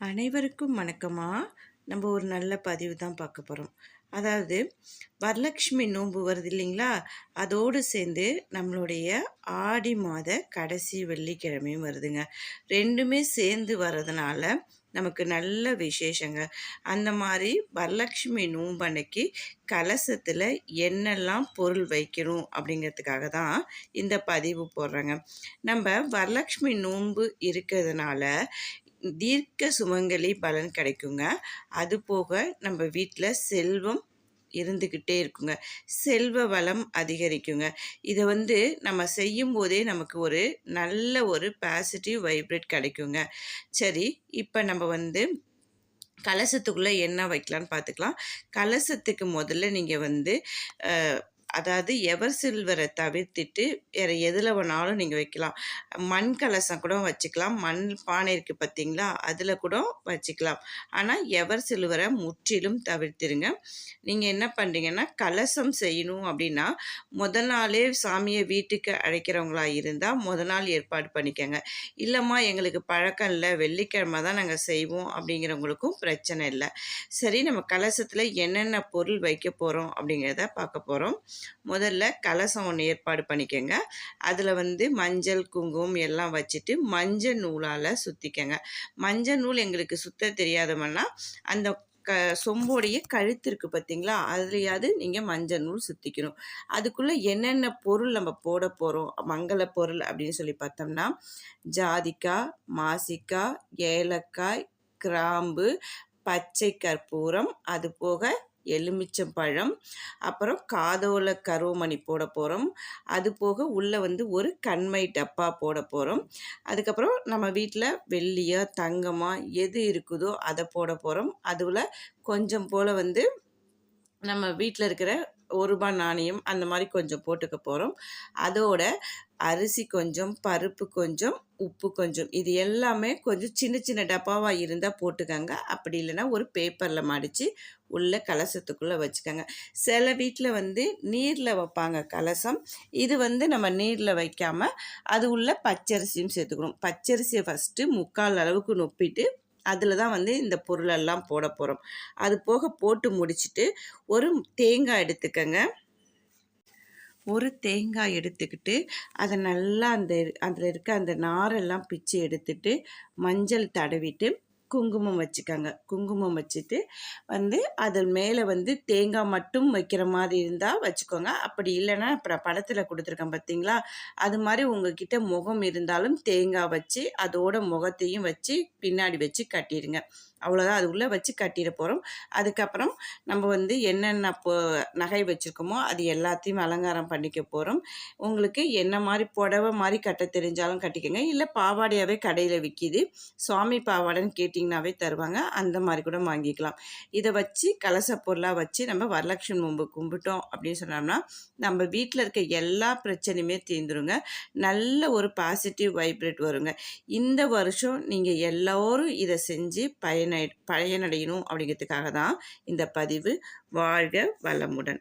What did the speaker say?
அனைவருக்கும் வணக்கமா. நம்ம ஒரு நல்ல பதிவு தான் பார்க்க போகிறோம். அதாவது வரலட்சுமி நோன்பு வருது இல்லைங்களா, அதோடு சேர்ந்து நம்மளுடைய ஆடி மாத கடைசி வெள்ளிக்கிழமையும் வருதுங்க. ரெண்டுமே சேர்ந்து வர்றதுனால நமக்கு நல்ல விசேஷங்க. அந்த மாதிரி வரலட்சுமி நோன்பு அன்னைக்கு கலசத்தில் என்னெல்லாம் பொருள் வைக்கணும் அப்படிங்கிறதுக்காக தான் இந்த பதிவு போடுறேங்க. நம்ம வரலட்சுமி நோன்பு இருக்கிறதுனால தீர்க்க சுமங்கலி பலன் கிடைக்குங்க. அது போக நம்ம வீட்டில் செல்வம் இருந்துக்கிட்டே இருக்குங்க. செல்வ வளம் அதிகரிக்குங்க. இதை நம்ம செய்யும்போதே நமக்கு ஒரு நல்ல ஒரு பாசிட்டிவ் வைப்ரேட் கிடைக்குங்க. சரி, இப்போ நம்ம கலசத்துக்குள்ளே என்ன வைக்கலான்னு பார்த்துக்கலாம். கலசத்துக்கு முதல்ல நீங்கள் அதாவது எவர் சில்வரை தவிர்த்துட்டு வேறு எதில் வேணாலும் நீங்கள் வைக்கலாம். மண் கலசம் கூட வச்சுக்கலாம். மண் பானை இருக்குது பார்த்தீங்களா, அதில் கூட வச்சுக்கலாம். ஆனால் எவர் சில்வரை முற்றிலும் தவிர்த்துருங்க. நீங்கள் என்ன பண்ணுறீங்கன்னா, கலசம் செய்யணும் அப்படின்னா முதல் நாளே சாமியை வீட்டுக்கு அழைக்கிறவங்களா இருந்தால் முதல் நாள் ஏற்பாடு பண்ணிக்கோங்க. இல்லைம்மா எங்களுக்கு பழக்கம் இல்லை, வெள்ளிக்கிழமை தான் நாங்கள் செய்வோம் அப்படிங்கிறவங்களுக்கும் பிரச்சனை இல்லை. சரி, நம்ம கலசத்தில் என்னென்ன பொருள் வைக்க போகிறோம் அப்படிங்கிறத பார்க்க போகிறோம். முதல்ல கலசம் ஒன்று ஏற்பாடு பண்ணிக்கோங்க. அதில் மஞ்சள் குங்குமம் எல்லாம் வச்சுட்டு மஞ்சள் நூலால் சுற்றிக்கங்க. மஞ்சள் நூல் எங்களுக்கு சுத்த தெரியாதவன்னா அந்த சொம்போடைய கழுத்து இருக்குது பார்த்தீங்களா, அதுலையாவது நீங்கள் மஞ்சள் நூல் சுற்றிக்கணும். அதுக்குள்ளே என்னென்ன பொருள் நம்ம போட போகிறோம் மங்கள பொருள் அப்படின்னு சொல்லி பார்த்தோம்னா, ஜாதிக்காய், மாசிக்காய், ஏலக்காய், கிராம்பு, பச்சை கற்பூரம், அது போக எலுமிச்சம்பழம், அப்புறம் காதோல கருவமணி போட போகிறோம். அது போக உள்ளே ஒரு கண்மை டப்பா போட போகிறோம். அதுக்கப்புறம் நம்ம வீட்டில் வெள்ளியா தங்கமா எது இருக்குதோ அதை போட போகிறோம். அதில் கொஞ்சம் போல் நம்ம வீட்டில் இருக்கிற ₹1 நாணயம் அந்த மாதிரி கொஞ்சம் போட்டுக்க போகிறோம். அதோட அரிசி கொஞ்சம், பருப்பு கொஞ்சம், உப்பு கொஞ்சம், இது எல்லாமே கொஞ்சம் சின்ன சின்ன டப்பாவாக இருந்தால் போட்டுக்கோங்க. அப்படி இல்லைன்னா ஒரு பேப்பரில் மடித்து உள்ள கலசத்துக்குள்ளே வச்சுக்கோங்க. சில வீட்டில் நீரில் வைப்பாங்க கலசம். இது நம்ம நீரில் வைக்காமல் அது உள்ள பச்சரிசியும் சேர்த்துக்கணும். பச்சரிசியை ஃபஸ்ட்டு 3/4 அளவுக்கு நொப்பிட்டு அதில் தான் இந்த பொருளெல்லாம் போட போகிறோம். அது போக போட்டு முடிச்சுட்டு ஒரு தேங்காய் எடுத்துக்கங்க. ஒரு தேங்காய் எடுத்துக்கிட்டு அதை நல்லா அதில் இருக்க அந்த நாரெல்லாம் பிச்சு எடுத்துட்டு மஞ்சள் தடவிட்டு குங்குமம் வச்சுக்கோங்க. குங்குமம் வச்சுட்டு அதன் மேலே தேங்காய் மட்டும் வைக்கிற மாதிரி இருந்தால் வச்சுக்கோங்க. அப்படி இல்லைன்னா அப்புறம் படத்தில் கொடுத்துருக்கேன் பார்த்தீங்களா, அது மாதிரி உங்ககிட்ட முகம் இருந்தாலும் தேங்காய் வச்சு அதோட முகத்தையும் வச்சு பின்னாடி வச்சு கட்டிடுங்க. அவ்வளோதான், அது உள்ளே வச்சு கட்டிட போகிறோம். அதுக்கப்புறம் நம்ம என்னென்ன நகை வச்சுருக்கோமோ அது எல்லாத்தையும் அலங்காரம் பண்ணிக்க போகிறோம். உங்களுக்கு என்ன மாதிரி புடவை மாதிரி கட்ட தெரிஞ்சாலும் கட்டிக்கோங்க. இல்லை பாவாடையாகவே கடையில் விற்கிது, சுவாமி பாவாடைன்னு கேட்டிங்கனாவே தருவாங்க, அந்த மாதிரி கூட வாங்கிக்கலாம். இதை வச்சு கலச பொருளாக வச்சு நம்ம வரலட்சுமி நோன்பு கும்பிட்டோம் அப்படின்னு சொன்னோம்னா நம்ம வீட்டில் இருக்க எல்லா பிரச்சனையுமே தீர்ந்துருங்க. நல்ல ஒரு பாசிட்டிவ் வைப்ரேட் வருங்க. இந்த வருஷம் நீங்கள் எல்லோரும் இதை செஞ்சு பயனடையணும் அப்படிங்கிறதுக்காக தான் இந்த பதிவு. வாழ்க வளமுடன்.